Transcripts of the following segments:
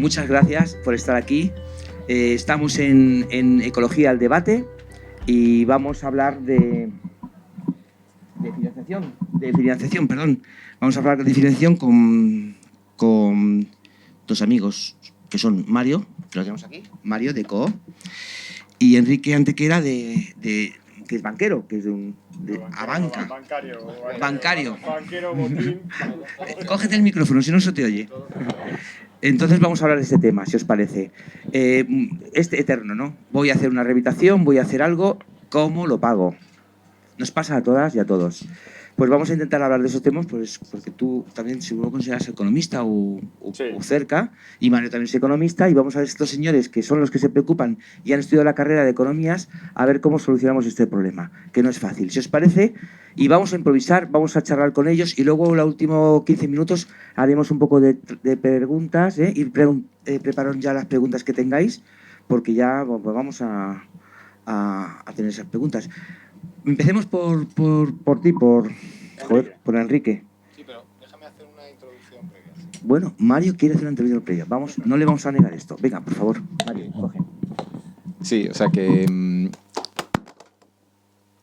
muchas gracias por estar aquí. Estamos en Ecología al Debate y vamos a hablar de financiación, perdón. Vamos a hablar de financiación con dos amigos que son Mario, que lo tenemos aquí, Mario de CO, y Enrique Antequera que es banquero, que es de Abanca. Bancario. Banquero, botín. Cógete el micrófono, si no se te oye. Entonces vamos a hablar de este tema, si os parece. Este eterno, ¿no? Voy a hacer una rehabilitación, voy a hacer algo, ¿cómo lo pago? Nos pasa a todas y a todos. Pues vamos a intentar hablar de esos temas, pues porque tú también seguro consideras economista o cerca, y Mario también es economista, y vamos a ver estos señores que son los que se preocupan y han estudiado la carrera de economías, a ver cómo solucionamos este problema, que no es fácil. Si os parece, y vamos a improvisar, vamos a charlar con ellos, y luego los últimos 15 minutos haremos un poco de preguntas, prepararon ya las preguntas que tengáis, porque ya pues, vamos a tener esas preguntas. Empecemos por ti, por Enrique. Sí, pero déjame hacer una introducción previa. Bueno, Mario quiere hacer una introducción previa. Vamos, no le vamos a negar esto. Venga, por favor, Mario, coge. Sí, o sea que...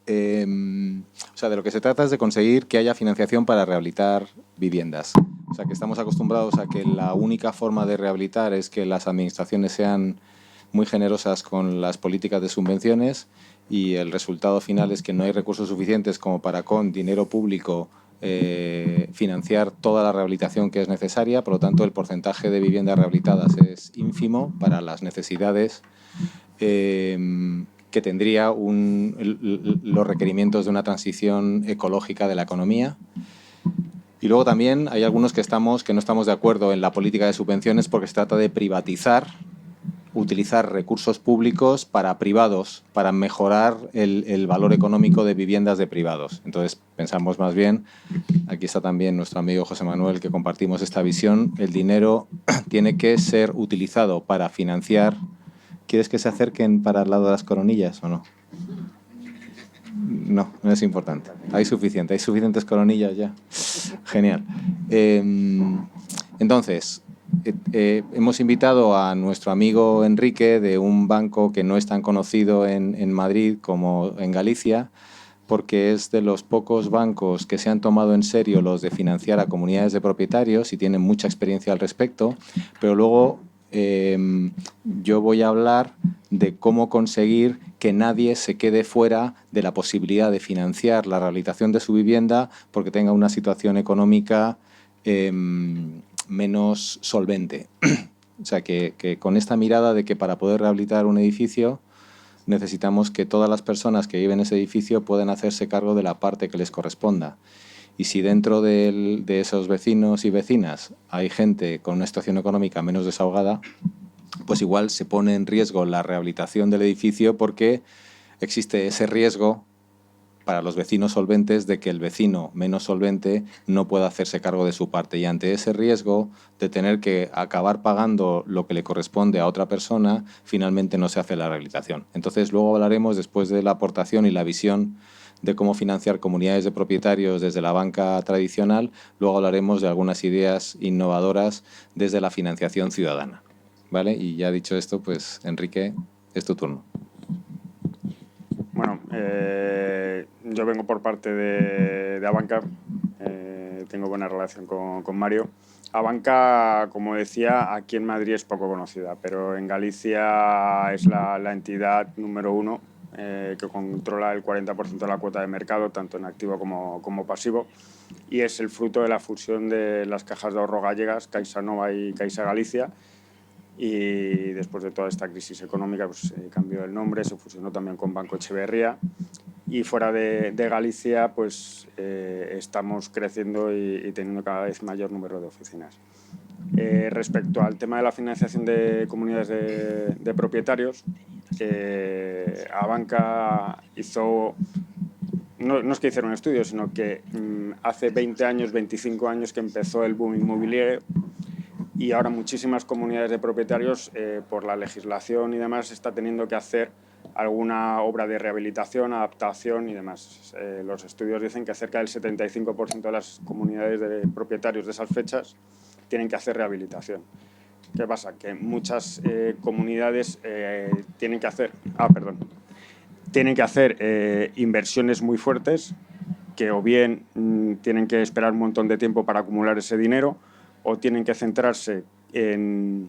o sea, de lo que se trata es de conseguir que haya financiación para rehabilitar viviendas. O sea, que estamos acostumbrados a que la única forma de rehabilitar es que las administraciones sean muy generosas con las políticas de subvenciones y el resultado final es que no hay recursos suficientes como para, con dinero público, financiar toda la rehabilitación que es necesaria. Por lo tanto, el porcentaje de viviendas rehabilitadas es ínfimo para las necesidades que tendría los requerimientos de una transición ecológica de la economía. Y luego también hay algunos que no estamos de acuerdo en la política de subvenciones porque se trata de utilizar recursos públicos para privados, para mejorar el valor económico de viviendas de privados. Entonces pensamos más bien, aquí está también nuestro amigo José Manuel, que compartimos esta visión, el dinero tiene que ser utilizado para financiar. ¿Quieres que se acerquen para el lado de las coronillas o no? No, no es importante. Hay suficientes coronillas ya. Genial. Entonces, hemos invitado a nuestro amigo Enrique de un banco que no es tan conocido en Madrid como en Galicia, porque es de los pocos bancos que se han tomado en serio los de financiar a comunidades de propietarios y tienen mucha experiencia al respecto, pero luego yo voy a hablar de cómo conseguir que nadie se quede fuera de la posibilidad de financiar la rehabilitación de su vivienda porque tenga una situación económica menos solvente. O sea, que con esta mirada de que para poder rehabilitar un edificio necesitamos que todas las personas que viven en ese edificio puedan hacerse cargo de la parte que les corresponda. Y si dentro de esos vecinos y vecinas hay gente con una situación económica menos desahogada, pues igual se pone en riesgo la rehabilitación del edificio porque existe ese riesgo para los vecinos solventes de que el vecino menos solvente no pueda hacerse cargo de su parte. Y ante ese riesgo de tener que acabar pagando lo que le corresponde a otra persona, finalmente no se hace la rehabilitación. Entonces luego hablaremos, después de la aportación y la visión de cómo financiar comunidades de propietarios desde la banca tradicional, luego hablaremos de algunas ideas innovadoras desde la financiación ciudadana. ¿Vale? Y ya dicho esto, pues Enrique, es tu turno. Bueno, yo vengo por parte de Abanca, tengo buena relación con Mario. Abanca, como decía, aquí en Madrid es poco conocida, pero en Galicia es la entidad número 1 que controla el 40% de la cuota de mercado, tanto en activo como pasivo, y es el fruto de la fusión de las cajas de ahorro gallegas, Caixa Nova y Caixa Galicia, y después de toda esta crisis económica pues cambió el nombre, se fusionó también con Banco Echeverría, y fuera de Galicia pues estamos creciendo y teniendo cada vez mayor número de oficinas. Respecto al tema de la financiación de comunidades de propietarios, Abanca hizo, no es que hiciera un estudio, sino que hace 20 años, 25 años que empezó el boom inmobiliario, y ahora muchísimas comunidades de propietarios, por la legislación y demás, está teniendo que hacer alguna obra de rehabilitación, adaptación y demás. Los estudios dicen que cerca del 75% de las comunidades de propietarios de esas fechas tienen que hacer rehabilitación. ¿Qué pasa? Que muchas comunidades tienen que hacer, inversiones muy fuertes que o bien tienen que esperar un montón de tiempo para acumular ese dinero o tienen que centrarse en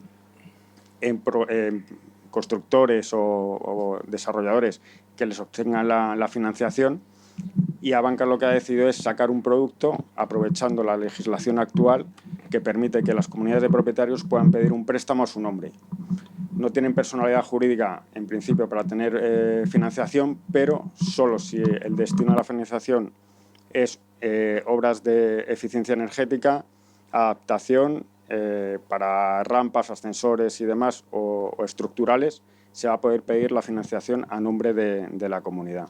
constructores o desarrolladores que les obtengan la financiación, y Abanca lo que ha decidido es sacar un producto aprovechando la legislación actual que permite que las comunidades de propietarios puedan pedir un préstamo a su nombre. No tienen personalidad jurídica en principio para tener financiación, pero solo si el destino de la financiación es obras de eficiencia energética, adaptación para rampas, ascensores y demás o estructurales, se va a poder pedir la financiación a nombre de la comunidad.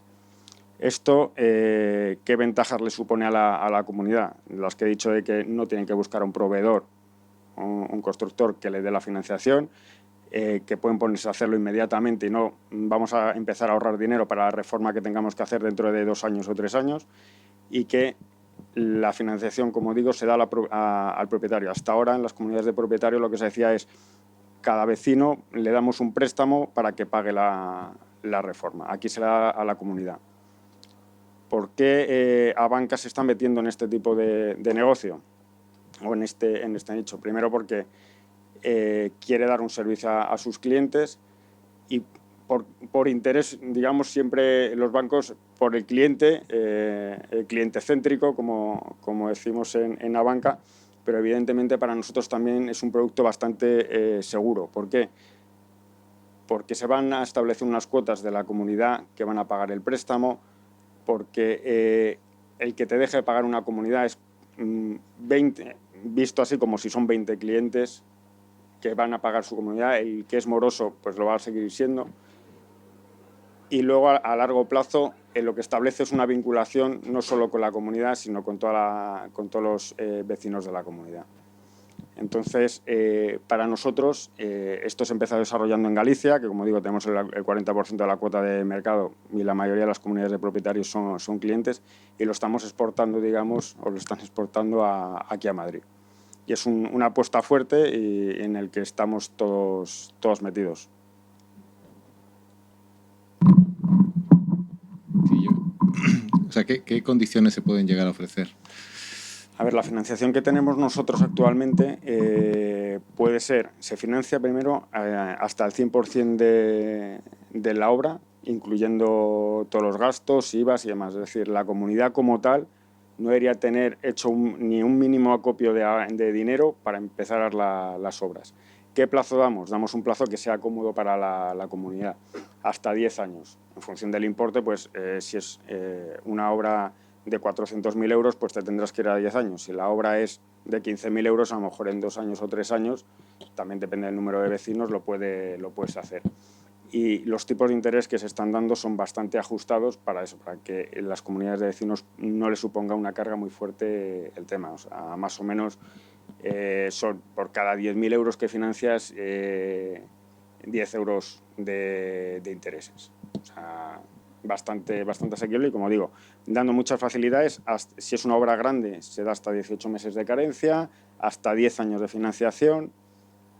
Esto, ¿qué ventajas le supone a la comunidad? Las que he dicho de que no tienen que buscar un proveedor, un constructor que le dé la financiación, que pueden ponerse a hacerlo inmediatamente y no vamos a empezar a ahorrar dinero para la reforma que tengamos que hacer dentro de 2 años o 3 años, y que la financiación, como digo, se da al propietario. Hasta ahora, en las comunidades de propietarios, lo que se decía es cada vecino le damos un préstamo para que pague la reforma. Aquí se da a la comunidad. ¿Por qué Abanca se está metiendo en este tipo de negocio o en este nicho? Primero porque quiere dar un servicio a sus clientes y por interés, digamos, siempre los bancos por el cliente céntrico, como decimos en Abanca, pero evidentemente para nosotros también es un producto bastante seguro. ¿Por qué? Porque se van a establecer unas cuotas de la comunidad que van a pagar el préstamo, porque el que te deje de pagar una comunidad es 20, visto así como si son 20 clientes que van a pagar su comunidad, el que es moroso pues lo va a seguir siendo. Y luego a largo plazo lo que establece es una vinculación no solo con la comunidad, sino con todos los vecinos de la comunidad. Entonces, para nosotros, esto se empezó desarrollando en Galicia, que como digo, tenemos el 40% de la cuota de mercado y la mayoría de las comunidades de propietarios son clientes, y lo estamos exportando, digamos, o lo están exportando aquí a Madrid. Y es una apuesta fuerte y en el que estamos todos metidos. Sí, o sea, ¿qué condiciones se pueden llegar a ofrecer? A ver, la financiación que tenemos nosotros actualmente puede ser, se financia primero hasta el 100% de la obra, incluyendo todos los gastos, IVAs y demás. Es decir, la comunidad como tal no debería tener hecho ni un mínimo acopio de dinero para empezar las obras. ¿Qué plazo damos? Damos un plazo que sea cómodo para la comunidad, hasta 10 años. En función del importe, pues si es una obra de 400.000 euros, pues te tendrás que ir a 10 años. Si la obra es de 15.000 euros, a lo mejor en 2 años o 3 años, también depende del número de vecinos, lo puedes hacer. Y los tipos de interés que se están dando son bastante ajustados para eso, para que en las comunidades de vecinos no les suponga una carga muy fuerte el tema. O sea, más o menos son por cada 10.000 euros que financias, 10 euros de intereses. O sea, bastante asequible y, como digo, dando muchas facilidades. Si es una obra grande, se da hasta 18 meses de carencia, hasta 10 años de financiación.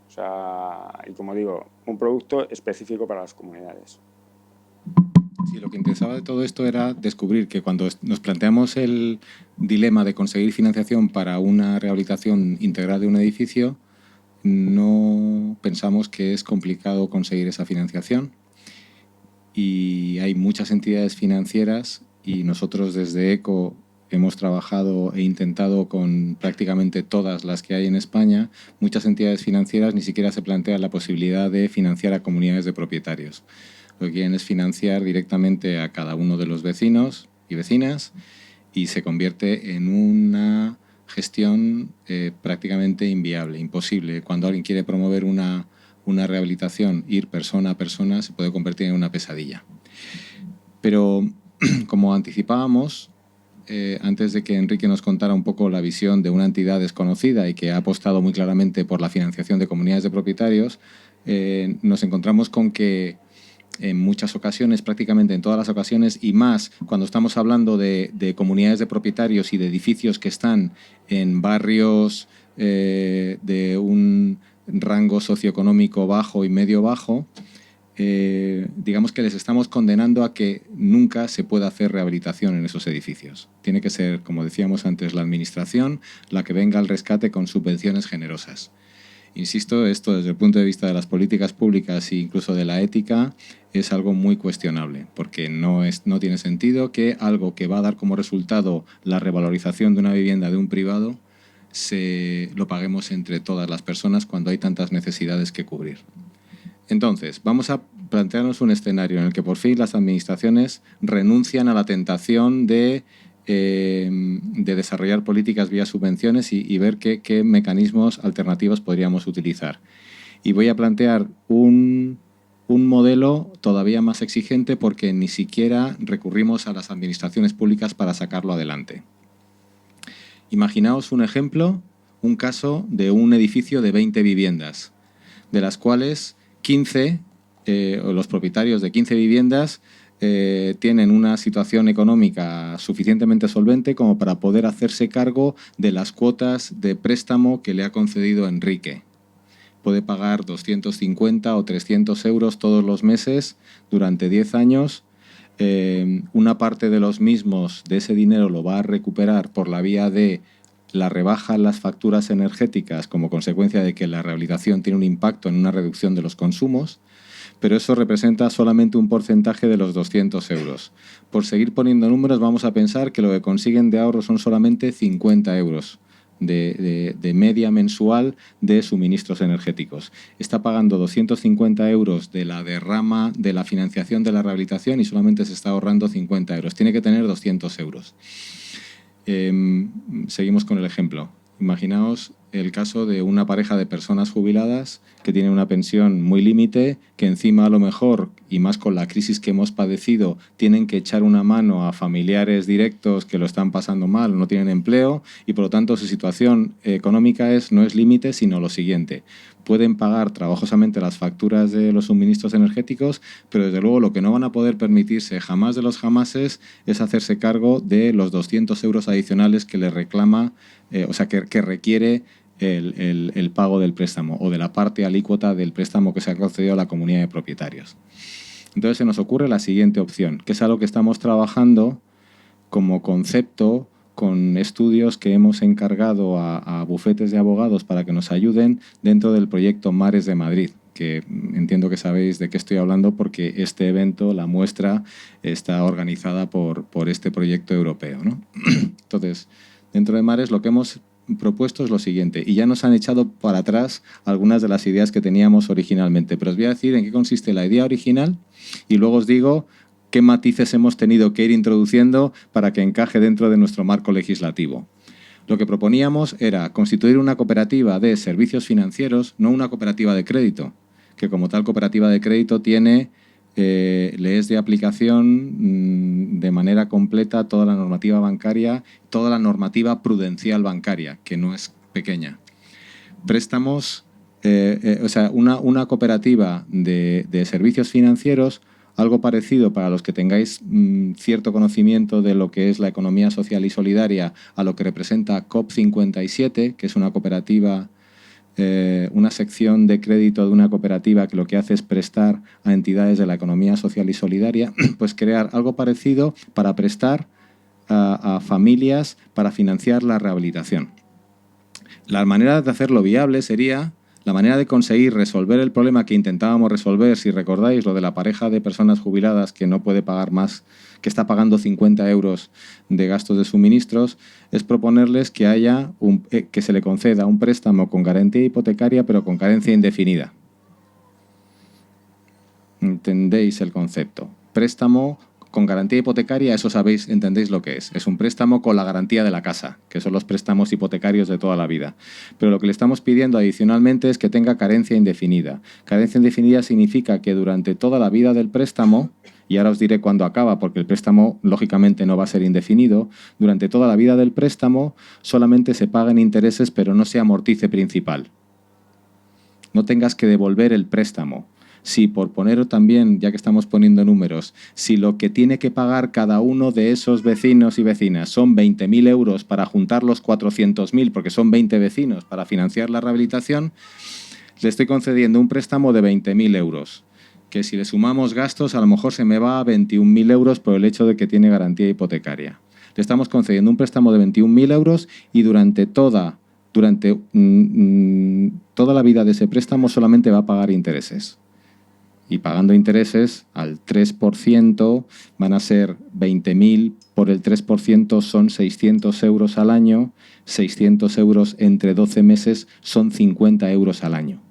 O sea, y como digo, un producto específico para las comunidades. Sí, lo que interesaba de todo esto era descubrir que cuando nos planteamos el dilema de conseguir financiación para una rehabilitación integral de un edificio, no pensamos que es complicado conseguir esa financiación. Y hay muchas entidades financieras y nosotros desde ECO hemos trabajado e intentado con prácticamente todas las que hay en España. Muchas entidades financieras ni siquiera se plantean la posibilidad de financiar a comunidades de propietarios. Lo que quieren es financiar directamente a cada uno de los vecinos y vecinas y se convierte en una gestión prácticamente inviable, imposible. Cuando alguien quiere promover una rehabilitación, ir persona a persona, se puede convertir en una pesadilla. Pero, como anticipábamos, antes de que Enrique nos contara un poco la visión de una entidad desconocida y que ha apostado muy claramente por la financiación de comunidades de propietarios, nos encontramos con que en muchas ocasiones, prácticamente en todas las ocasiones, y más cuando estamos hablando de comunidades de propietarios y de edificios que están en barrios de un rango socioeconómico bajo y medio bajo, digamos que les estamos condenando a que nunca se pueda hacer rehabilitación en esos edificios. Tiene que ser, como decíamos antes, la administración la que venga al rescate con subvenciones generosas. Insisto, esto desde el punto de vista de las políticas públicas e incluso de la ética es algo muy cuestionable, porque no tiene sentido que algo que va a dar como resultado la revalorización de una vivienda de un privado lo paguemos entre todas las personas cuando hay tantas necesidades que cubrir. Entonces, vamos a plantearnos un escenario en el que por fin las administraciones renuncian a la tentación de desarrollar políticas vía subvenciones y ver qué mecanismos alternativos podríamos utilizar. Y voy a plantear un modelo todavía más exigente porque ni siquiera recurrimos a las administraciones públicas para sacarlo adelante. Imaginaos un ejemplo, un caso de un edificio de 20 viviendas, de las cuales 15, los propietarios de 15 viviendas tienen una situación económica suficientemente solvente como para poder hacerse cargo de las cuotas de préstamo que le ha concedido Enrique. Puede pagar 250 o 300 euros todos los meses durante 10 años. Una parte de los mismos, de ese dinero, lo va a recuperar por la vía de la rebaja en las facturas energéticas como consecuencia de que la rehabilitación tiene un impacto en una reducción de los consumos, pero eso representa solamente un porcentaje de los 200 euros. Por seguir poniendo números, vamos a pensar que lo que consiguen de ahorro son solamente 50 euros de media mensual de suministros energéticos. Está pagando 250 euros de la derrama de la financiación de la rehabilitación y solamente se está ahorrando 50 euros. Tiene que tener 200 euros. Seguimos con el ejemplo. Imaginaos el caso de una pareja de personas jubiladas que tienen una pensión muy límite, que encima a lo mejor, y más con la crisis que hemos padecido, tienen que echar una mano a familiares directos que lo están pasando mal, no tienen empleo y por lo tanto su situación económica no es límite, sino lo siguiente. Pueden pagar trabajosamente las facturas de los suministros energéticos, pero desde luego lo que no van a poder permitirse jamás de los jamases es hacerse cargo de los 200 euros adicionales que les reclama, que requiere el pago del préstamo o de la parte alícuota del préstamo que se ha concedido a la comunidad de propietarios. Entonces se nos ocurre la siguiente opción, que es algo que estamos trabajando como concepto con estudios que hemos encargado a bufetes de abogados para que nos ayuden dentro del proyecto Mares de Madrid, que entiendo que sabéis de qué estoy hablando porque este evento, la muestra, está organizada por este proyecto europeo, ¿no? Entonces, dentro de Mares lo que hemos propuesto es lo siguiente, y ya nos han echado para atrás algunas de las ideas que teníamos originalmente, pero os voy a decir en qué consiste la idea original y luego os digo qué matices hemos tenido que ir introduciendo para que encaje dentro de nuestro marco legislativo. Lo que proponíamos era constituir una cooperativa de servicios financieros, no una cooperativa de crédito, que como tal cooperativa de crédito le es de aplicación de manera completa toda la normativa bancaria, toda la normativa prudencial bancaria, que no es pequeña. Préstamos, una cooperativa de servicios financieros, algo parecido para los que tengáis cierto conocimiento de lo que es la economía social y solidaria, a lo que representa COP57, que es una cooperativa, una sección de crédito de una cooperativa que lo que hace es prestar a entidades de la economía social y solidaria, pues crear algo parecido para prestar a familias para financiar la rehabilitación. La manera de hacerlo viable sería la manera de conseguir resolver el problema que intentábamos resolver, si recordáis, lo de la pareja de personas jubiladas que no puede pagar más, que está pagando 50 euros de gastos de suministros, es proponerles que que se le conceda un préstamo con garantía hipotecaria, pero con carencia indefinida. ¿Entendéis el concepto? Préstamo con garantía hipotecaria, eso sabéis, entendéis lo que es. Es un préstamo con la garantía de la casa, que son los préstamos hipotecarios de toda la vida. Pero lo que le estamos pidiendo adicionalmente es que tenga carencia indefinida. Carencia indefinida significa que durante toda la vida del préstamo, y ahora os diré cuándo acaba, porque el préstamo lógicamente no va a ser indefinido, durante toda la vida del préstamo solamente se paguen intereses, pero no se amortice principal. No tengas que devolver el préstamo. Si, por poner también, ya que estamos poniendo números, si lo que tiene que pagar cada uno de esos vecinos y vecinas son 20.000 euros para juntar los 400.000, porque son 20 vecinos, para financiar la rehabilitación, le estoy concediendo un préstamo de 20.000 euros, que si le sumamos gastos a lo mejor se me va a 21.000 euros por el hecho de que tiene garantía hipotecaria. Le estamos concediendo un préstamo de 21.000 euros y durante toda la vida de ese préstamo solamente va a pagar intereses. Y pagando intereses al 3% van a ser 20.000 por el 3% son 600 euros al año, 600 euros entre 12 meses son 50 euros al año.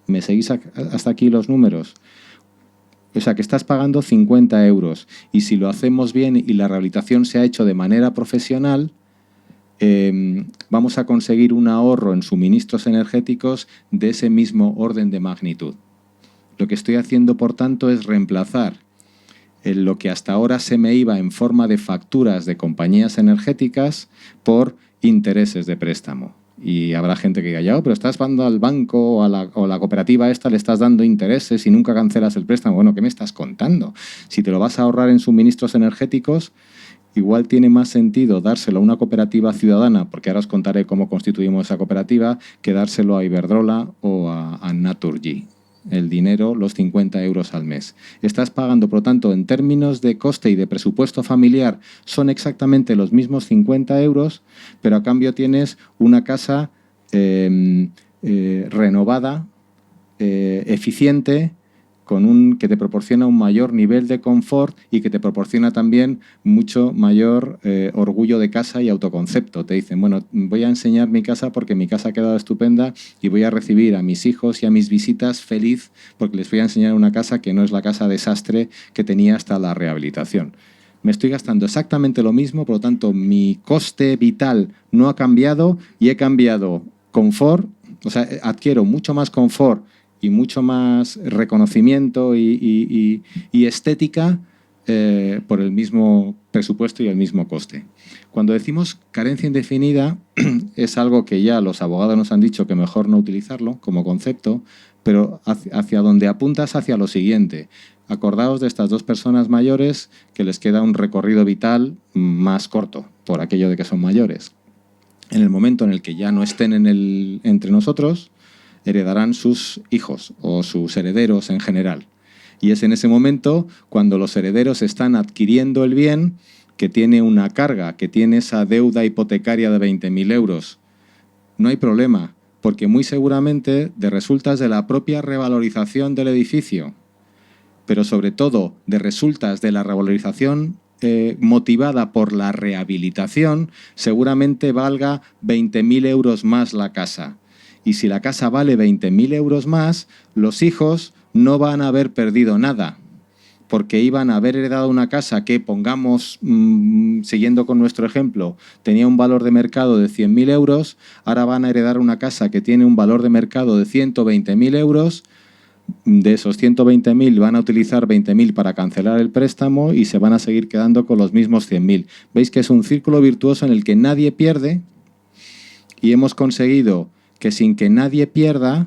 ¿Me seguís hasta aquí los números? O sea, que estás pagando 50 euros y si lo hacemos bien y la rehabilitación se ha hecho de manera profesional, vamos a conseguir un ahorro en suministros energéticos de ese mismo orden de magnitud. Lo que estoy haciendo, por tanto, es reemplazar lo que hasta ahora se me iba en forma de facturas de compañías energéticas por intereses de préstamo. Y habrá gente que diga, ya, pero estás pagando al banco o a la cooperativa esta, le estás dando intereses y nunca cancelas el préstamo. Bueno, ¿qué me estás contando? Si te lo vas a ahorrar en suministros energéticos, igual tiene más sentido dárselo a una cooperativa ciudadana, porque ahora os contaré cómo constituimos esa cooperativa, que dárselo a Iberdrola o a Naturgy. El dinero, los 50 euros al mes. Estás pagando, por lo tanto, en términos de coste y de presupuesto familiar, son exactamente los mismos 50 euros, pero a cambio tienes una casa renovada, eficiente, que te proporciona un mayor nivel de confort y que te proporciona también mucho mayor orgullo de casa y autoconcepto. Te dicen, bueno, voy a enseñar mi casa porque mi casa ha quedado estupenda y voy a recibir a mis hijos y a mis visitas feliz porque les voy a enseñar una casa que no es la casa desastre que tenía hasta la rehabilitación. Me estoy gastando exactamente lo mismo, por lo tanto, mi coste vital no ha cambiado y he cambiado confort, o sea, adquiero mucho más confort y mucho más reconocimiento y estética por el mismo presupuesto y el mismo coste. Cuando decimos carencia indefinida es algo que ya los abogados nos han dicho que mejor no utilizarlo como concepto, pero hacia donde apuntas hacia lo siguiente. Acordaos de estas dos personas mayores que les queda un recorrido vital más corto por aquello de que son mayores. En el momento en el que ya no estén entre nosotros, heredarán sus hijos o sus herederos en general. Y es en ese momento cuando los herederos están adquiriendo el bien que tiene una carga, que tiene esa deuda hipotecaria de 20.000 euros. No hay problema, porque muy seguramente de resultas de la propia revalorización del edificio, pero sobre todo de resultas de la revalorización motivada por la rehabilitación, seguramente valga 20.000 euros más la casa. Y si la casa vale 20.000 euros más, los hijos no van a haber perdido nada, porque iban a haber heredado una casa que, pongamos, siguiendo con nuestro ejemplo, tenía un valor de mercado de 100.000 euros, ahora van a heredar una casa que tiene un valor de mercado de 120.000 euros, de esos 120.000 van a utilizar 20.000 para cancelar el préstamo y se van a seguir quedando con los mismos 100.000. Veis que es un círculo virtuoso en el que nadie pierde y hemos conseguido que sin que nadie pierda,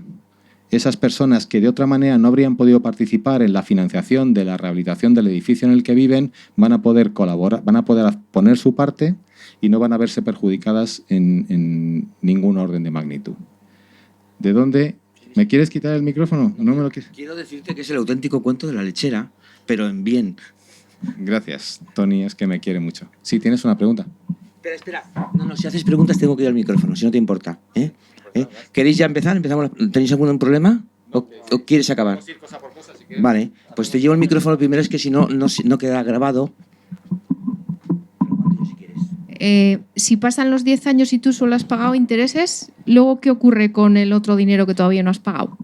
esas personas que de otra manera no habrían podido participar en la financiación de la rehabilitación del edificio en el que viven, van a poder colaborar, van a poder poner su parte y no van a verse perjudicadas en ningún orden de magnitud. ¿De dónde? ¿Me quieres quitar el micrófono? ¿No me lo quieres? Quiero decirte que es el auténtico cuento de la lechera, pero en bien. Gracias, Tony, es que me quiere mucho. Sí, ¿tienes una pregunta? Espera. No, si haces preguntas tengo que ir al micrófono, si no te importa. ¿Queréis ya empezar? ¿Tenéis algún problema? ¿O quieres acabar? Vale, pues te llevo el micrófono primero, es que si no queda grabado. Si pasan los 10 años y tú solo has pagado intereses, ¿luego qué ocurre con el otro dinero que todavía no has pagado?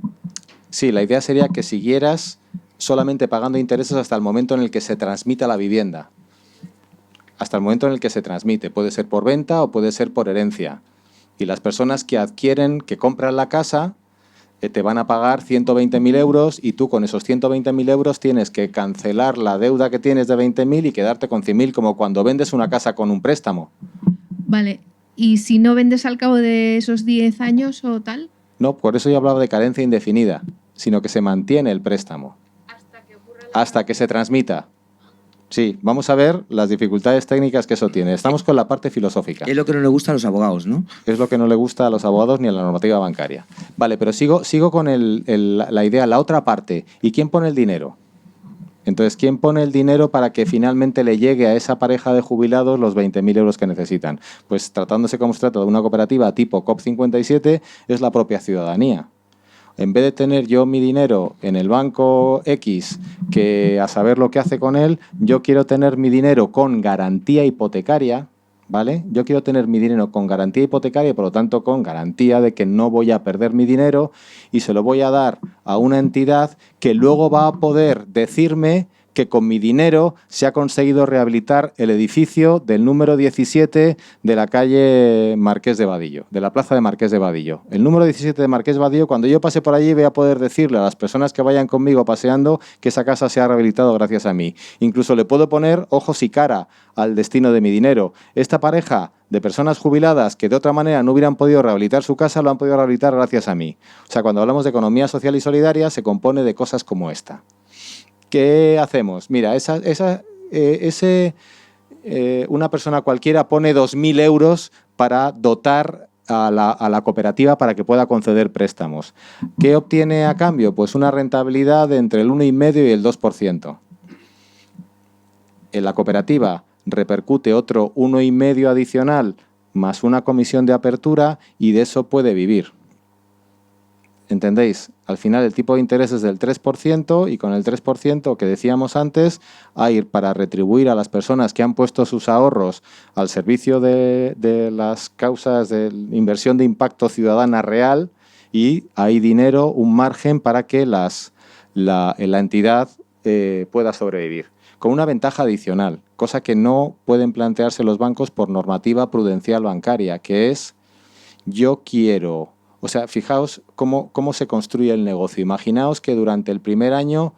Sí, la idea sería que siguieras solamente pagando intereses hasta el momento en el que se transmita la vivienda. Hasta el momento en el que se transmite. Puede ser por venta o puede ser por herencia. Y las personas que adquieren, que compran la casa, te van a pagar 120.000 euros y tú con esos 120.000 euros tienes que cancelar la deuda que tienes de 20.000 y quedarte con 100.000, como cuando vendes una casa con un préstamo. Vale, ¿y si no vendes al cabo de esos 10 años o tal? No, por eso yo hablaba de carencia indefinida, sino que se mantiene el préstamo hasta que se transmita. Sí, vamos a ver las dificultades técnicas que eso tiene. Estamos con la parte filosófica. Es lo que no le gusta a los abogados, ¿no? Es lo que no le gusta a los abogados ni a la normativa bancaria. Vale, pero sigo con la idea, la otra parte. ¿Y quién pone el dinero? Entonces, ¿quién pone el dinero para que finalmente le llegue a esa pareja de jubilados los 20.000 euros que necesitan? Pues tratándose como se trata de una cooperativa tipo COP57, es la propia ciudadanía. En vez de tener yo mi dinero en el banco X, que a saber lo que hace con él, yo quiero tener mi dinero con garantía hipotecaria, ¿vale? Yo quiero tener mi dinero con garantía hipotecaria y, por lo tanto, con garantía de que no voy a perder mi dinero y se lo voy a dar a una entidad que luego va a poder decirme que con mi dinero se ha conseguido rehabilitar el edificio del número 17 de la calle Marqués de Vadillo, de la plaza de Marqués de Vadillo. El número 17 de Marqués de Vadillo, cuando yo pase por allí, voy a poder decirle a las personas que vayan conmigo paseando que esa casa se ha rehabilitado gracias a mí. Incluso le puedo poner ojos y cara al destino de mi dinero. Esta pareja de personas jubiladas que de otra manera no hubieran podido rehabilitar su casa, lo han podido rehabilitar gracias a mí. O sea, cuando hablamos de economía social y solidaria, se compone de cosas como esta. ¿Qué hacemos? Mira, una persona cualquiera pone 2.000 euros para dotar a la cooperativa para que pueda conceder préstamos. ¿Qué obtiene a cambio? Pues una rentabilidad de entre el 1,5% y el 2%. En la cooperativa repercute otro 1,5% adicional más una comisión de apertura y de eso puede vivir. ¿Entendéis? Al final el tipo de interés es del 3% y con el 3% que decíamos antes, a ir para retribuir a las personas que han puesto sus ahorros al servicio de las causas de inversión de impacto ciudadana real, y hay dinero, un margen para que la entidad pueda sobrevivir. Con una ventaja adicional, cosa que no pueden plantearse los bancos por normativa prudencial bancaria, que es yo quiero... O sea, fijaos cómo se construye el negocio. Imaginaos que durante el primer año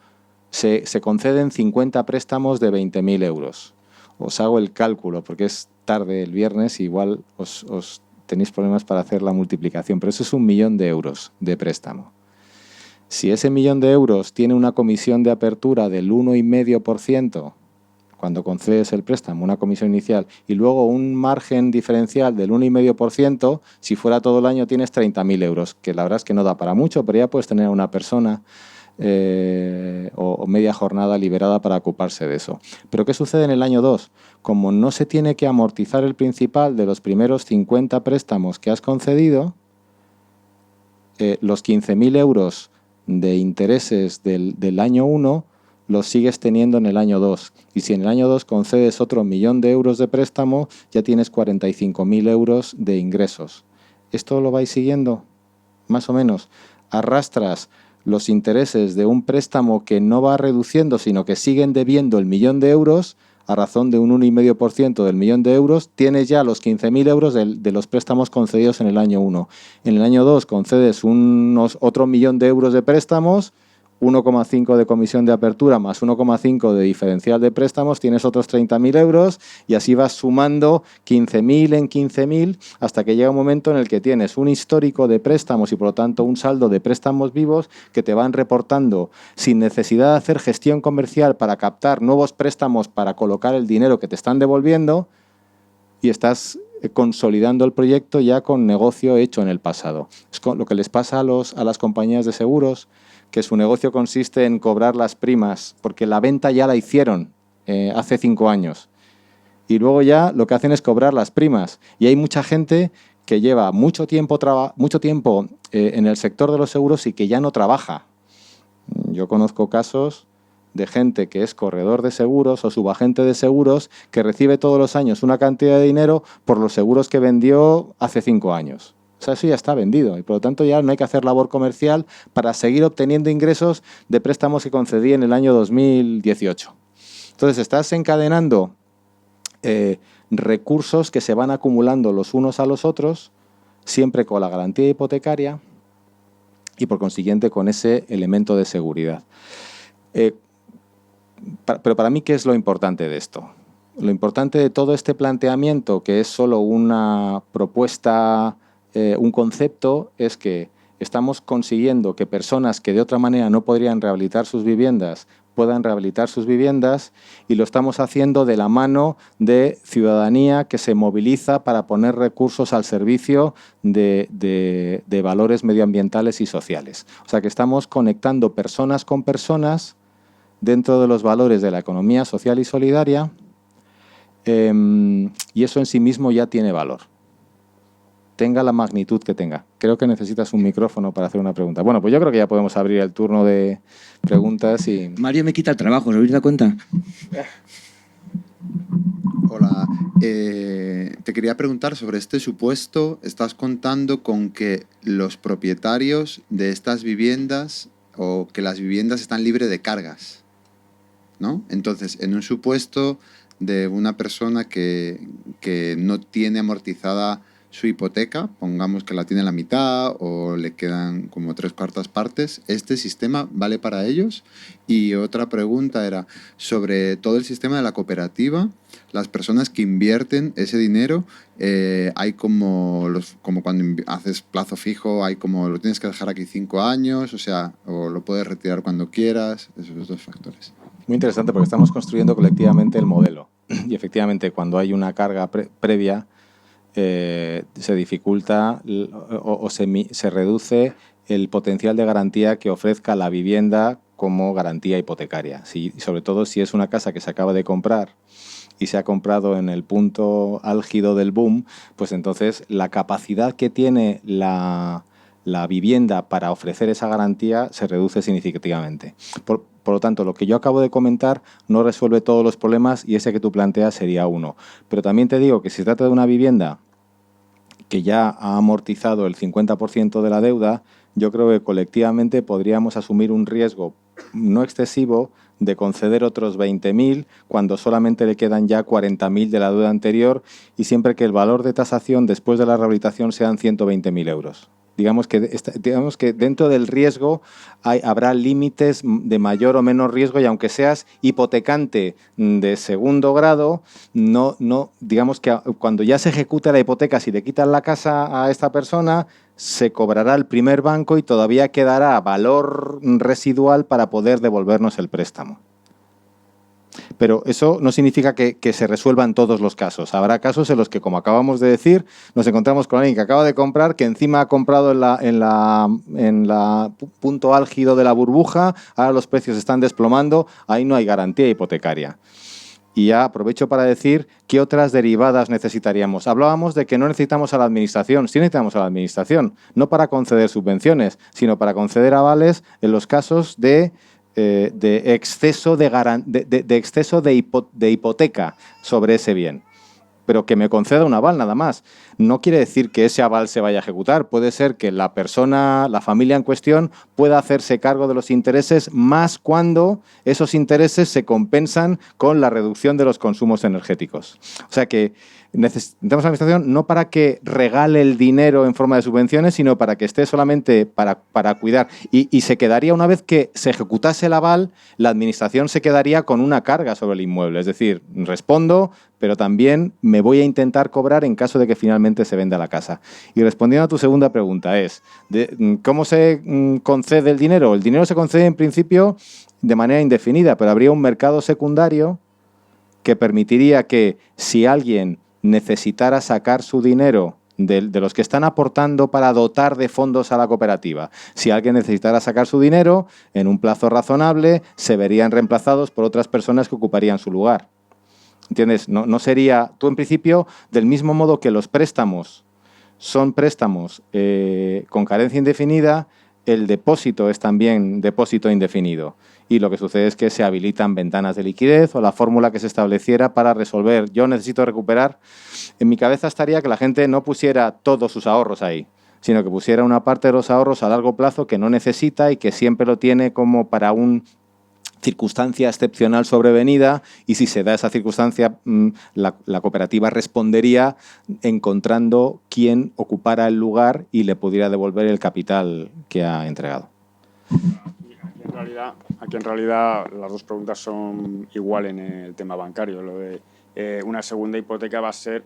se conceden 50 préstamos de 20.000 euros. Os hago el cálculo porque es tarde el viernes, igual os tenéis problemas para hacer la multiplicación, pero eso es 1.000.000 de euros de préstamo. Si ese 1.000.000 de euros tiene una comisión de apertura del 1,5%, cuando concedes el préstamo, una comisión inicial, y luego un margen diferencial del 1,5%, si fuera todo el año tienes 30.000 euros, que la verdad es que no da para mucho, pero ya puedes tener a una persona o media jornada liberada para ocuparse de eso. Pero ¿qué sucede en el año 2? Como no se tiene que amortizar el principal de los primeros 50 préstamos que has concedido, los 15.000 euros de intereses del año 1 los sigues teniendo en el año 2. Y si en el año 2 concedes otro 1.000.000 de euros de préstamo, ya tienes 45.000 euros de ingresos. ¿Esto lo vais siguiendo? Más o menos. Arrastras los intereses de un préstamo que no va reduciendo, sino que siguen debiendo el 1.000.000 de euros, a razón de un 1,5% del 1.000.000 de euros, tienes ya los 15.000 euros de los préstamos concedidos en el año 1. En el año 2 concedes otro 1.000.000 de euros de préstamos, 1,5 de comisión de apertura más 1,5 de diferencial de préstamos, tienes otros 30.000 euros y así vas sumando 15.000 en 15.000 hasta que llega un momento en el que tienes un histórico de préstamos y por lo tanto un saldo de préstamos vivos que te van reportando sin necesidad de hacer gestión comercial para captar nuevos préstamos para colocar el dinero que te están devolviendo, y estás consolidando el proyecto ya con negocio hecho en el pasado. Es lo que les pasa a las compañías de seguros, que su negocio consiste en cobrar las primas, porque la venta ya la hicieron hace 5 años. Y luego ya lo que hacen es cobrar las primas. Y hay mucha gente que lleva mucho tiempo en el sector de los seguros y que ya no trabaja. Yo conozco casos de gente que es corredor de seguros o subagente de seguros que recibe todos los años una cantidad de dinero por los seguros que vendió hace 5 años. O sea, eso ya está vendido y por lo tanto ya no hay que hacer labor comercial para seguir obteniendo ingresos de préstamos que concedí en el año 2018. Entonces estás encadenando recursos que se van acumulando los unos a los otros, siempre con la garantía hipotecaria y por consiguiente con ese elemento de seguridad. Pero para mí, ¿qué es lo importante de esto? Lo importante de todo este planteamiento, que es solo una propuesta, un concepto, es que estamos consiguiendo que personas que de otra manera no podrían rehabilitar sus viviendas puedan rehabilitar sus viviendas, y lo estamos haciendo de la mano de ciudadanía que se moviliza para poner recursos al servicio de valores medioambientales y sociales. O sea que estamos conectando personas con personas dentro de los valores de la economía social y solidaria, y eso en sí mismo ya tiene valor, tenga la magnitud que tenga. Creo que necesitas un micrófono para hacer una pregunta. Bueno, pues yo creo que ya podemos abrir el turno de preguntas y... Mario me quita el trabajo, ¿os habéis dado cuenta? Hola, te quería preguntar sobre este supuesto. Estás contando con que los propietarios de estas viviendas o que las viviendas están libres de cargas, ¿no? Entonces, en un supuesto de una persona que no tiene amortizada su hipoteca, pongamos que la tiene la mitad o le quedan como 3/4 partes, ¿este sistema vale para ellos? Y otra pregunta era sobre todo el sistema de la cooperativa. Las personas que invierten ese dinero, hay como cuando haces plazo fijo, hay como lo tienes que dejar aquí 5 años, o sea, o lo puedes retirar cuando quieras, esos dos factores. Muy interesante, porque estamos construyendo colectivamente el modelo. Y efectivamente, cuando hay una carga previa, se dificulta o se reduce el potencial de garantía que ofrezca la vivienda como garantía hipotecaria. Sobre todo si es una casa que se acaba de comprar y se ha comprado en el punto álgido del boom, pues entonces la capacidad que tiene la vivienda para ofrecer esa garantía se reduce significativamente. Por lo tanto, lo que yo acabo de comentar no resuelve todos los problemas, y ese que tú planteas sería uno. Pero también te digo que si se trata de una vivienda que ya ha amortizado el 50% de la deuda, yo creo que colectivamente podríamos asumir un riesgo no excesivo de conceder otros 20.000 cuando solamente le quedan ya 40.000 de la deuda anterior, y siempre que el valor de tasación después de la rehabilitación sean 120.000 euros. Digamos que dentro del riesgo habrá límites de mayor o menor riesgo, y aunque seas hipotecante de segundo grado, digamos que cuando ya se ejecuta la hipoteca, si le quitan la casa a esta persona, se cobrará el primer banco y todavía quedará valor residual para poder devolvernos el préstamo. Pero eso no significa que se resuelva en todos los casos. Habrá casos en los que, como acabamos de decir, nos encontramos con alguien que acaba de comprar, que encima ha comprado en la punto álgido de la burbuja, ahora los precios están desplomando, ahí no hay garantía hipotecaria. Y ya aprovecho para decir qué otras derivadas necesitaríamos. Hablábamos de que no necesitamos a la administración. Sí necesitamos a la administración, no para conceder subvenciones, sino para conceder avales en los casos de exceso de hipoteca sobre ese bien. Pero que me conceda un aval nada más. No quiere decir que ese aval se vaya a ejecutar. Puede ser que la persona, la familia en cuestión, pueda hacerse cargo de los intereses, más cuando esos intereses se compensan con la reducción de los consumos energéticos. O sea que necesitamos la administración no para que regale el dinero en forma de subvenciones, sino para que esté solamente para cuidar. Y se quedaría, una vez que se ejecutase el aval, la administración se quedaría con una carga sobre el inmueble. Es decir, respondo, pero también me voy a intentar cobrar en caso de que finalmente se venda la casa. Y respondiendo a tu segunda pregunta ¿cómo se concede el dinero? El dinero se concede en principio de manera indefinida, pero habría un mercado secundario que permitiría que, si alguien necesitara sacar su dinero de los que están aportando para dotar de fondos a la cooperativa, si alguien necesitara sacar su dinero en un plazo razonable, se verían reemplazados por otras personas que ocuparían su lugar. ¿Entiendes? No sería... Tú, en principio, del mismo modo que los préstamos son préstamos con carencia indefinida, el depósito es también depósito indefinido. Y lo que sucede es que se habilitan ventanas de liquidez o la fórmula que se estableciera para resolver. Yo necesito recuperar. En mi cabeza estaría que la gente no pusiera todos sus ahorros ahí, sino que pusiera una parte de los ahorros a largo plazo que no necesita y que siempre lo tiene como para una circunstancia excepcional sobrevenida, y si se da esa circunstancia, la cooperativa respondería encontrando quién ocupara el lugar y le pudiera devolver el capital que ha entregado. Aquí en realidad las dos preguntas son igual en el tema bancario. Lo de una segunda hipoteca va a ser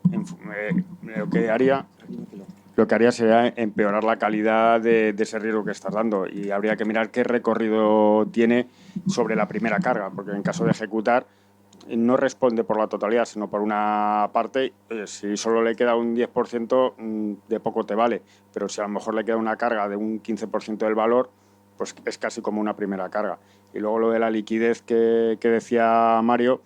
lo que haría... lo que haría sería empeorar la calidad de ese riesgo que estás dando, y habría que mirar qué recorrido tiene sobre la primera carga, porque en caso de ejecutar no responde por la totalidad, sino por una parte. Si solo le queda un 10%, de poco te vale, pero si a lo mejor le queda una carga de un 15% del valor, pues es casi como una primera carga. Y luego lo de la liquidez que decía Mario,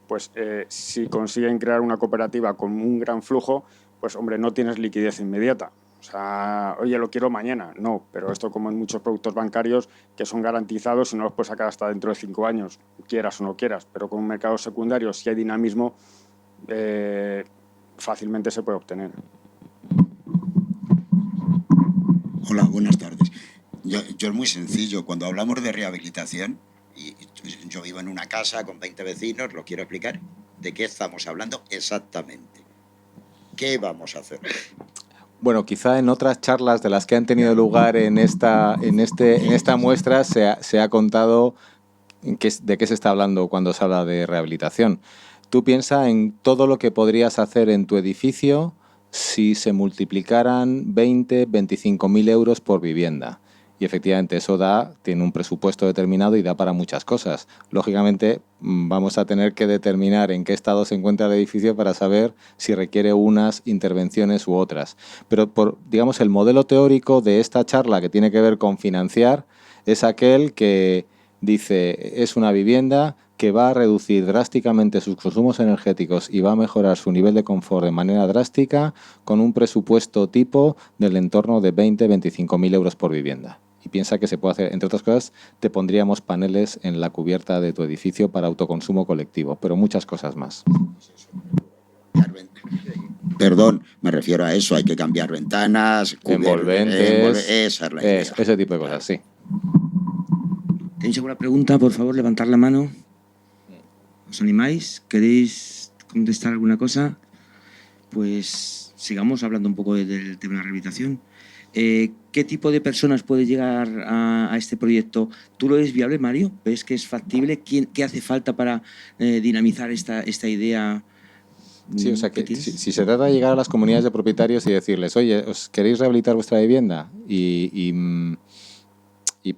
pues si consiguen crear una cooperativa con un gran flujo, pues hombre, no tienes liquidez inmediata. O sea, oye, lo quiero mañana. No, pero esto, como en muchos productos bancarios que son garantizados y no los puedes sacar hasta dentro de 5 años, quieras o no quieras. Pero con un mercado secundario, si hay dinamismo, fácilmente se puede obtener. Hola, buenas tardes. Yo es muy sencillo. Cuando hablamos de rehabilitación, y yo vivo en una casa con 20 vecinos, lo quiero explicar. ¿De qué estamos hablando exactamente? ¿Qué vamos a hacer? Bueno, quizá en otras charlas de las que han tenido lugar en esta muestra se ha contado de qué se está hablando cuando se habla de rehabilitación. Tú piensa en todo lo que podrías hacer en tu edificio si se multiplicaran 20, 25.000 euros por vivienda. Y efectivamente eso tiene un presupuesto determinado y da para muchas cosas. Lógicamente vamos a tener que determinar en qué estado se encuentra el edificio para saber si requiere unas intervenciones u otras. Pero digamos, el modelo teórico de esta charla, que tiene que ver con financiar, es aquel que dice es una vivienda que va a reducir drásticamente sus consumos energéticos y va a mejorar su nivel de confort de manera drástica con un presupuesto tipo del entorno de 20-25.000 euros por vivienda. Y piensa que se puede hacer, entre otras cosas, te pondríamos paneles en la cubierta de tu edificio para autoconsumo colectivo, pero muchas cosas más. Perdón, me refiero a eso, hay que cambiar ventanas, envolventes, esa es la idea. ese tipo de cosas, sí. ¿Tenéis alguna pregunta? Por favor, levantar la mano. ¿Os animáis? ¿Queréis contestar alguna cosa? Pues sigamos hablando un poco del tema de la rehabilitación. ¿Qué tipo de personas puede llegar a este proyecto? ¿Tú lo ves viable, Mario? ¿Ves que es factible? ¿Qué hace falta para dinamizar esta idea? Sí, o sea, que si se trata de llegar a las comunidades de propietarios y decirles, oye, ¿os queréis rehabilitar vuestra vivienda? Y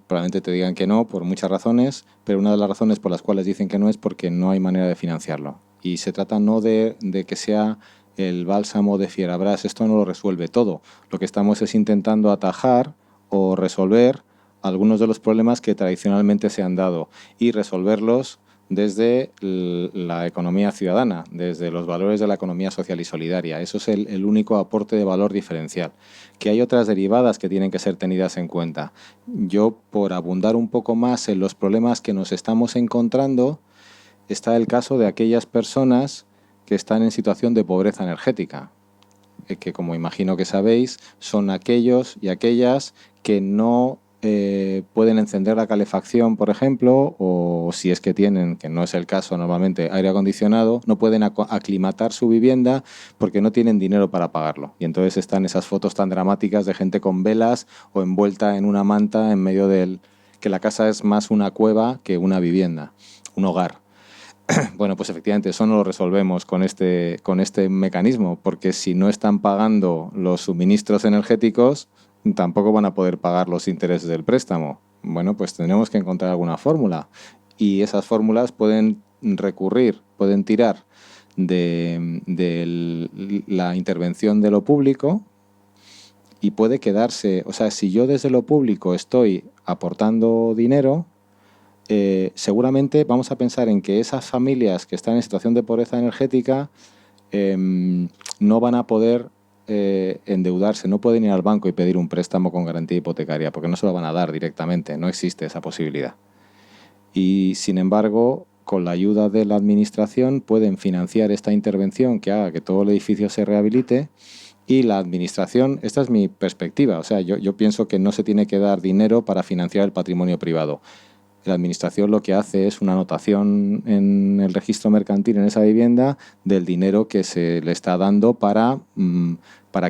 probablemente te digan que no por muchas razones, pero una de las razones por las cuales dicen que no es porque no hay manera de financiarlo. Y se trata no de que sea el bálsamo de Fierabras, esto no lo resuelve todo. Lo que estamos es intentando atajar o resolver algunos de los problemas que tradicionalmente se han dado y resolverlos desde la economía ciudadana, desde los valores de la economía social y solidaria. Eso es el único aporte de valor diferencial. Que hay otras derivadas que tienen que ser tenidas en cuenta. Yo, por abundar un poco más en los problemas que nos estamos encontrando, está el caso de aquellas personas que están en situación de pobreza energética, que, como imagino que sabéis, son aquellos y aquellas que no pueden encender la calefacción, por ejemplo, o si es que tienen, que no es el caso normalmente, aire acondicionado, no pueden aclimatar su vivienda porque no tienen dinero para pagarlo. Y entonces están esas fotos tan dramáticas de gente con velas o envuelta en una manta en medio que la casa es más una cueva que una vivienda, un hogar. Bueno, pues efectivamente eso no lo resolvemos con este mecanismo, porque si no están pagando los suministros energéticos, tampoco van a poder pagar los intereses del préstamo. Bueno, pues tendremos que encontrar alguna fórmula. Y esas fórmulas pueden tirar de la intervención de lo público y puede quedarse. O sea, si yo desde lo público estoy aportando dinero, seguramente vamos a pensar en que esas familias que están en situación de pobreza energética no van a poder endeudarse, no pueden ir al banco y pedir un préstamo con garantía hipotecaria porque no se lo van a dar directamente, no existe esa posibilidad. Y sin embargo, con la ayuda de la administración pueden financiar esta intervención que haga que todo el edificio se rehabilite. Y la administración, esta es mi perspectiva, o sea, yo pienso que no se tiene que dar dinero para financiar el patrimonio privado. La administración lo que hace es una anotación en el registro mercantil en esa vivienda del dinero que se le está dando para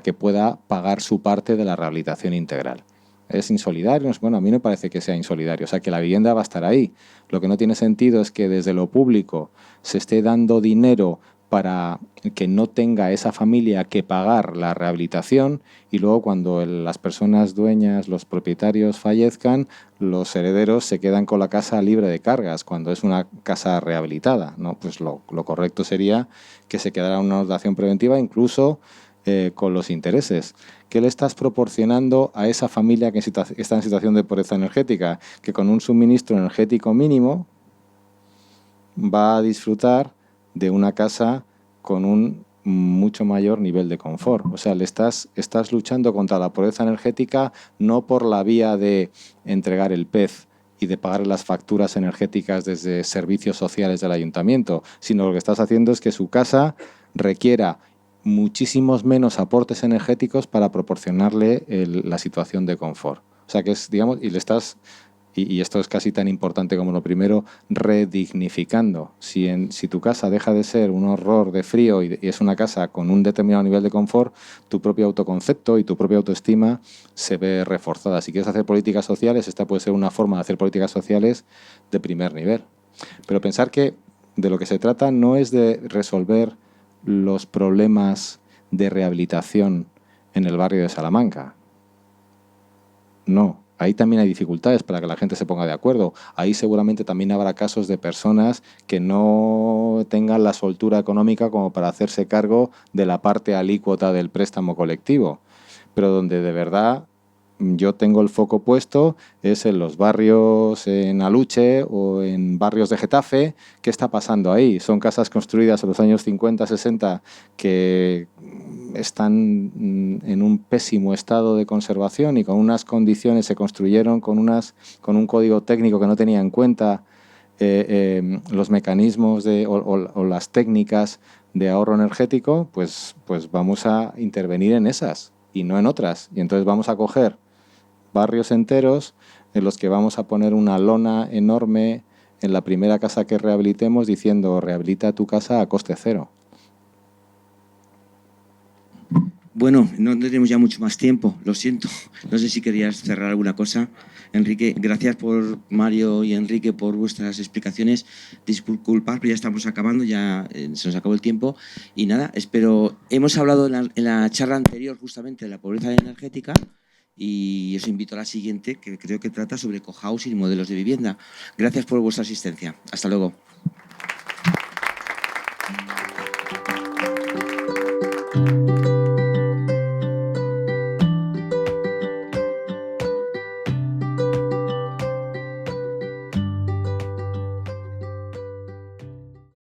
que pueda pagar su parte de la rehabilitación integral. ¿Es insolidario? Bueno, a mí me parece que sea insolidario. O sea, que la vivienda va a estar ahí. Lo que no tiene sentido es que desde lo público se esté dando dinero para que no tenga esa familia que pagar la rehabilitación y luego cuando las personas dueñas, los propietarios fallezcan, los herederos se quedan con la casa libre de cargas cuando es una casa rehabilitada, ¿no? Pues lo correcto sería que se quedara una dotación preventiva incluso con los intereses. ¿Qué le estás proporcionando a esa familia que está en situación de pobreza energética? Que con un suministro energético mínimo va a disfrutar de una casa con un mucho mayor nivel de confort. O sea, estás luchando contra la pobreza energética no por la vía de entregar el pez y de pagar las facturas energéticas desde servicios sociales del ayuntamiento, sino lo que estás haciendo es que su casa requiera muchísimos menos aportes energéticos para proporcionarle la situación de confort. O sea, que es, digamos, y esto es casi tan importante como lo primero, redignificando. Si tu casa deja de ser un horror de frío y es una casa con un determinado nivel de confort, tu propio autoconcepto y tu propia autoestima se ve reforzada. Si quieres hacer políticas sociales, esta puede ser una forma de hacer políticas sociales de primer nivel. Pero pensar que de lo que se trata no es de resolver los problemas de rehabilitación en el barrio de Salamanca. No. Ahí también hay dificultades para que la gente se ponga de acuerdo. Ahí seguramente también habrá casos de personas que no tengan la soltura económica como para hacerse cargo de la parte alícuota del préstamo colectivo. Pero donde de verdad yo tengo el foco puesto es en los barrios en Aluche o en barrios de Getafe. ¿Qué está pasando ahí? Son casas construidas en los años 50, 60 que están en un pésimo estado de conservación y con unas condiciones, se construyeron con un código técnico que no tenía en cuenta los mecanismos o las técnicas de ahorro energético, pues vamos a intervenir en esas y no en otras. Y entonces vamos a coger barrios enteros en los que vamos a poner una lona enorme en la primera casa que rehabilitemos diciendo rehabilita tu casa a coste cero. Bueno, no tenemos ya mucho más tiempo, lo siento. No sé si querías cerrar alguna cosa. Enrique, gracias por Mario y Enrique por vuestras explicaciones. Disculpad, pero ya estamos acabando, ya se nos acabó el tiempo. Y nada, hemos hablado en la charla anterior justamente de la pobreza energética y os invito a la siguiente, que creo que trata sobre cohousing y modelos de vivienda. Gracias por vuestra asistencia. Hasta luego.